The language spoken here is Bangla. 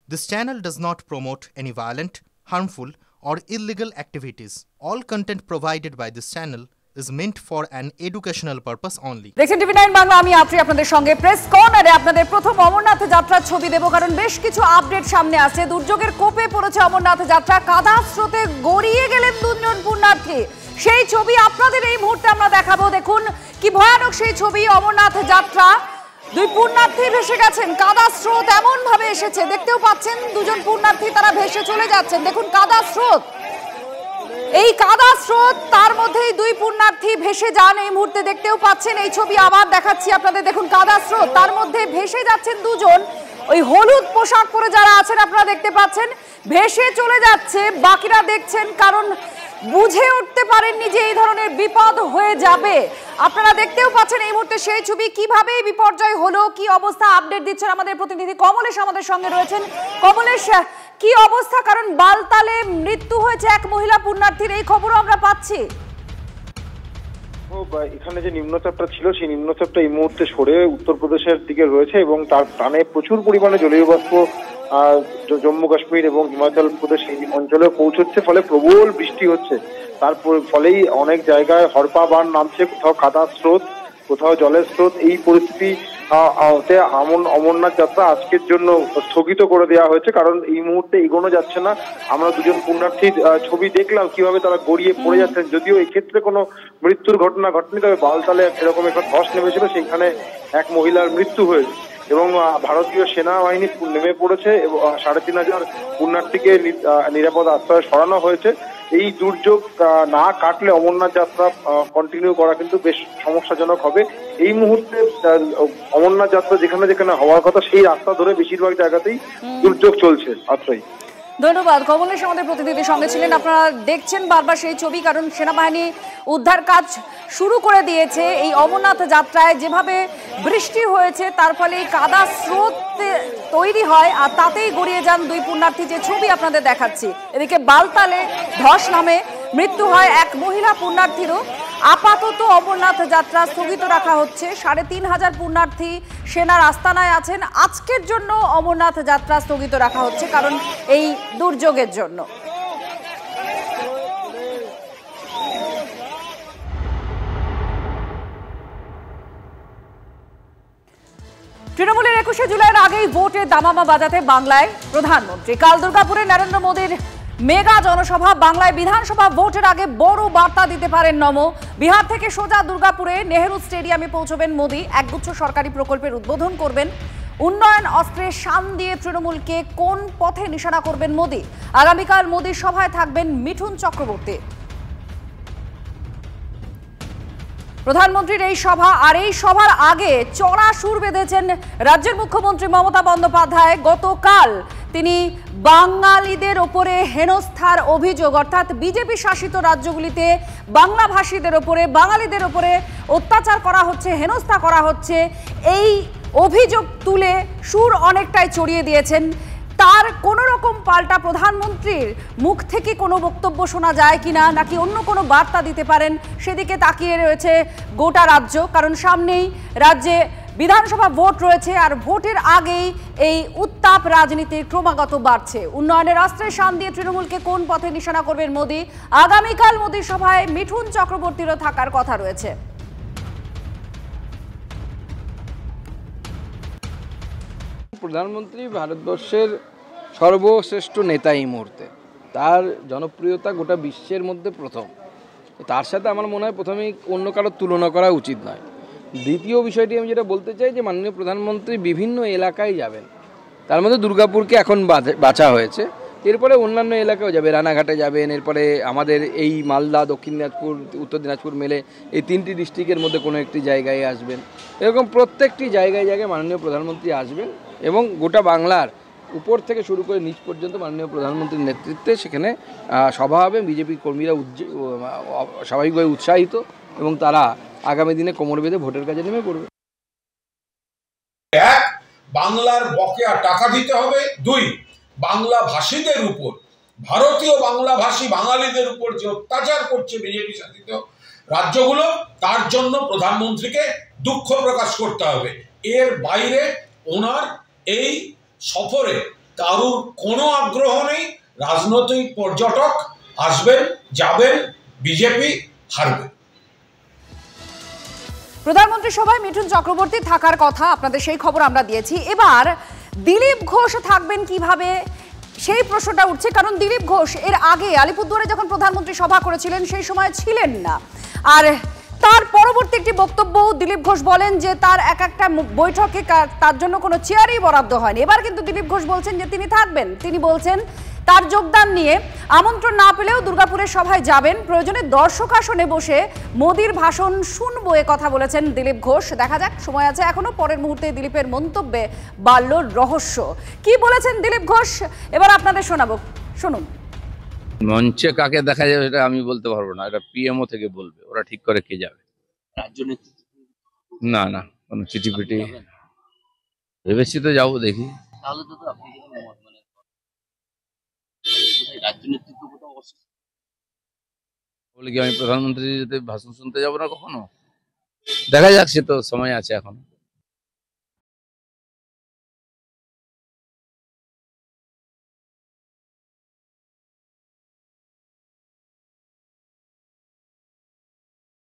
This channel does not promote any violent, harmful, or illegal activities. All content provided by this channel is meant for an educational purpose only. দেখছেন টিভি 9 বাংলা, আমি আফরি আপনাদের সঙ্গে প্রেস কর্নারে আপনাদের প্রথম অমরনাথ যাত্রার ছবি দেব, কারণ বেশ কিছু আপডেট সামনে আসছে। দুর্যোগের কোপে পড়েছে অমরনাথ যাত্রা, কাদা স্রোতে গড়িয়ে গেলেন দুজন পুণ্যার্থী। সেই ছবি আপনাদের এই মুহূর্তে আমরা দেখাবো। দেখুন কি ভয়ানক সেই ছবি। অমরনাথ যাত্রা, দুই পুণ্যার্থী ভেসে গেছেন। কাদা স্রোত এমন ভাবে এসেছে, দেখতেও পাচ্ছেন দুজন পুণ্যার্থী তারা ভেসে চলে যাচ্ছেন। দেখুন কাদা স্রোত, এই কাদা স্রোত, তার মধ্যেই দুই পুণ্যার্থী ভেসে যান। এই মুহূর্তে দেখতেও পাচ্ছেন, এই ছবি আবার দেখাচ্ছি আপনাদের। দেখুন কাদা স্রোত, তার মধ্যে ভেসে যাচ্ছেন দুজন। ওই হলুদ পোশাক পরে যারা আছেন আপনারা দেখতে পাচ্ছেন, ভেসে চলে যাচ্ছে। বাকিরা দেখছেন, কারণ বুঝে উঠতে পারেননি যে এই ধরনের বিপদ হয়ে যাবে। আপনারা দেখতেও পাচ্ছেন এই মুহূর্তে সেই ছবি, কিভাবে বিপর্যয় হলো, কি অবস্থা। আপডেট দিচ্ছেন আমাদের প্রতিনিধি কমলেশ আমাদের সঙ্গে রয়েছেন। কমলেশ, কি অবস্থা? কারণ বালতালে মৃত্যু হয়েছে এক মহিলা পুণ্যার্থীর, এই খবরও আমরা পাচ্ছি। এখানে যে নিম্নচাপটা ছিল সেই নিম্নচাপটা এই মুহূর্তে সরে উত্তরপ্রদেশের দিকে রয়েছে এবং তার টানে প্রচুর পরিমাণে জলীয় বাষ্প জম্মু কাশ্মীর এবং হিমাচল প্রদেশ এই অঞ্চলে পৌঁছচ্ছে, ফলে প্রবল বৃষ্টি হচ্ছে। তার ফলেই অনেক জায়গায় হরপা বান নামছে, কোথাও কাদা স্রোত, কোথাও জলের স্রোত। এই পরিস্থিতি অমরনাথ যাত্রা আজকের জন্য স্থগিত করে দেওয়া হয়েছে, কারণ এই মুহূর্তে এগোনো যাচ্ছে না। আমরা দুজন পুণ্যার্থীর ছবি দেখলাম কিভাবে তারা গড়িয়ে পড়ে যাচ্ছেন। যদিও এই ক্ষেত্রে কোনো মৃত্যুর ঘটনা ঘটেনি, তবে বালতালে এরকম একটা ধস নেমেছিল, সেইখানে এক মহিলার মৃত্যু হয়েছে এবং ভারতীয় সেনাবাহিনী নেমে পড়েছে এবং ৩৫০০ পুণ্যার্থীকে নিরাপদ আশ্রয়ে সরানো হয়েছে। এই দুর্যোগ না কাটলে অমরনাথ যাত্রা কন্টিনিউ করা কিন্তু বেশ সমস্যাজনক হবে। এই মুহূর্তে অমরনাথ যাত্রা যেখানে যেখানে হওয়ার কথা সেই রাস্তা ধরে বেশিরভাগ জায়গাতেই দুর্যোগ চলছে। আত্রাই, ধন্যবাদ। কমলেশ আমাদের প্রতিনিধির সঙ্গে ছিলেন। আপনারা দেখছেন বারবার সেই ছবি, কারণ সেনাবাহিনী উদ্ধার কাজ শুরু করে দিয়েছে। এই অমরনাথ যাত্রায় যেভাবে বৃষ্টি হয়েছে তার ফলে এই কাদা স্রোত তৈরি হয় আর তাতেই গড়িয়ে যান দুই পুণ্যার্থী, যে ছবি আপনাদের দেখাচ্ছি। এদিকে বালতালে ধস নামে মৃত্যু হয় এক মহিলা পুণ্যার্থীরও। আপাতত অমরনাথ যাত্রা স্থগিত রাখা হচ্ছে। ৩৫০০ পুণ্যার্থী সেনার আস্তানায় আছেন। আজকের জন্য অমরনাথ যাত্রা স্থগিত রাখা হচ্ছে, কারণ এই দুর্যোগের জন্য। তৃণমূলের ২১শে জুলাইয়ের আগেই ভোটে দামামা বাজাতে বাংলায় প্রধানমন্ত্রী। কাল দুর্গাপুরে নরেন্দ্র মোদীর মেগা জনসভা। বাংলায় বিধানসভা ভোটের আগে বড় বার্তা দিতে পারেন নমো। বিহার থেকে সোজা দুর্গাপুরে নেহেরু স্টেডিয়ামে পৌঁছবেন মোদী। একগুচ্ছ সরকারি প্রকল্পের উদ্বোধন করবেন। উন্নয়ন অস্ত্রের শান দিয়ে তৃণমূলকে কোন পথে নিশানা করবেন মোদী। আগামীকাল মোদীর সভায় থাকবেন মিঠুন চক্রবর্তী। প্রধানমন্ত্রীর এই সভা, আর এই সভার আগে চড়া সুর বেঁধেছেন রাজ্যের মুখ্যমন্ত্রী মমতা বন্দ্যোপাধ্যায়। গতকাল তিনি বাঙালিদের ওপরে হেনস্থার অভিযোগ, অর্থাৎ বিজেপি শাসিত রাজ্যগুলিতে বাংলাভাষীদের ওপরে, বাঙালিদের ওপরে অত্যাচার করা হচ্ছে, হেনস্থা করা হচ্ছে, এই অভিযোগ তুলে সুর অনেকটাই চড়িয়ে দিয়েছেন। তার কোনো রকম পাল্টা প্রধানমন্ত্রীর মুখ থেকে কোনো বক্তব্য শোনা যায় কিনা, নাকি অন্য কোনো বার্তা দিতে পারেন, সেদিকে তাকিয়ে রয়েছে গোটা রাজ্য। কারণ সামনেই রাজ্যে বিধানসভা ভোট রয়েছে, আর ভোটের আগেই এই উত্তাপ রাজনীতি ক্রমাগত বাড়ছে। উন্নয়নের অস্ত্রের শান দিয়ে তৃণমূলকে কোন পথে নিশানা করবেন মোদী। আগামীকাল মোদীর সভায় মিঠুন চক্রবর্তীরও থাকার কথা রয়েছে। প্রধানমন্ত্রী ভারতবর্ষের সর্বশ্রেষ্ঠ নেতা এই মুহূর্তে, তার জনপ্রিয়তা গোটা বিশ্বের মধ্যে প্রথম। তার সাথে আমার মনে হয় প্রথমেই অন্য কারোর তুলনা করা উচিত নয়। দ্বিতীয় বিষয়টি আমি যেটা বলতে চাই, যে মাননীয় প্রধানমন্ত্রী বিভিন্ন এলাকায় যাবেন, তার মধ্যে দুর্গাপুরকে এখন বাছা হয়েছে, এরপরে অন্যান্য এলাকাও যাবে, রানাঘাটে যাবেন, এরপরে আমাদের এই মালদা, দক্ষিণ দিনাজপুর, উত্তর দিনাজপুর মিলে এই 3টি ডিস্ট্রিক্টের মধ্যে কোনো একটি জায়গায় আসবেন। এরকম প্রত্যেকটি জায়গায় জায়গায় মাননীয় প্রধানমন্ত্রী আসবেন এবং গোটা বাংলার উপর থেকে শুরু করে নিচ পর্যন্ত মাননীয় প্রধানমন্ত্রীর নেতৃত্বে সেখানে সভা হবে। বিজেপি কর্মীরা স্বাভাবিকভাবে উৎসাহিত এবং তারা আগামী দিনে কোমর বেঁধে ভোটের কাজে নেমে পড়বে। এক, বাংলার বকেয়া টাকা দিতে হবে। ২, বাংলা ভাষীদের উপর, ভারতীয় বাংলাভাষী বাঙালিদের উপর যে অত্যাচার করছে বিজেপি শাসিত রাজ্যগুলো, তার জন্য প্রধানমন্ত্রীকে দুঃখ প্রকাশ করতে হবে। এর বাইরে ওনার এই সফরে কারুর কোনো আগ্রহ নেই। রাজনৈতিক পর্যটক আসবেন, যাবেন, বিজেপি হারবে। প্রধানমন্ত্রী সভায় মিঠুন চক্রবর্তী থাকার কথা, আপনাদের সেই খবর আমরা দিয়েছি। এবার দিলীপ ঘোষ থাকবেন কিভাবে সেই প্রশ্নটা উঠছে, কারণ দিলীপ ঘোষ এর আগে আলিপুরদুয়ারে যখন প্রধানমন্ত্রী সভা করেছিলেন সেই সময় ছিলেন না। আর তার পরবর্তী একটি বক্তব্য দিলীপ ঘোষ বলেন যে তার একটা বৈঠকে তার জন্য কোনো চেয়ারই বরাদ্দ হয়নি। এবার কিন্তু দিলীপ ঘোষ বলছেন যে তিনি থাকবেন। তিনি বলছেন তার যোগদান নিয়ে আমন্ত্রণ না পেলেও দুর্গাপুরের সভায় যাবেন, প্রয়োজনে দর্শক আসনে বসে মোদির ভাষণ শুনবো, এ কথা বলেছেন দিলীপ ঘোষ। দেখা যাক, সময় আছে এখনো। পরের মুহূর্তে দিলীপের মন্তব্যে বাড়ল রহস্য। কি বলেছেন দিলীপ ঘোষ এবার আপনাদের শোনাবো, শুনুন। মঞ্চে কাকে দেখা যাবে এটা আমি বলতে পারবো না, এটা পিএমও থেকে বলবে, ওরা ঠিক করে কে যাবে। রাজ্য নেতৃত্ব না না, কোনো চিঠিপিটি ভেবেছি তো যাবো, দেখি। তাহলে তো আপনি মানে রাজ্য নেতৃত্ব কোথাও অসুস্থ বলে কি আমি প্রধানমন্ত্রী ভাষণ শুনতে যাবো না কখনো? দেখা যাক, সে তো সময় আছে এখন।